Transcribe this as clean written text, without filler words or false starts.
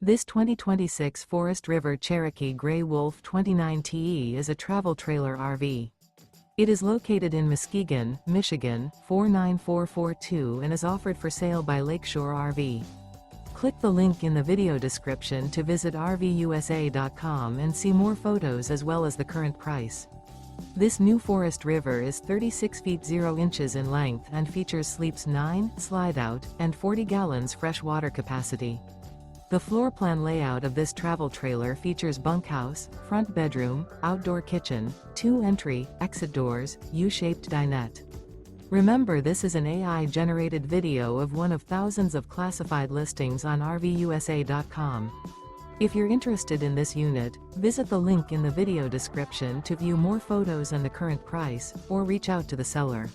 This 2026 Forest River Cherokee Grey Wolf 29TE is a travel trailer RV. It is located in Muskegon, Michigan, 49442 and is offered for sale by Lakeshore RV. Click the link in the video description to visit RVUSA.com and see more photos as well as the current price. This new Forest River is 36 feet 0 inches in length and features sleeps 9, slide-out, and 40 gallons fresh water capacity. The floor plan layout of this travel trailer features bunkhouse, front bedroom, outdoor kitchen, 2 entry, exit doors, U-shaped dinette. Remember, this is an AI-generated video of one of thousands of classified listings on RVUSA.com. If you're interested in this unit, visit the link in the video description to view more photos and the current price, or reach out to the seller.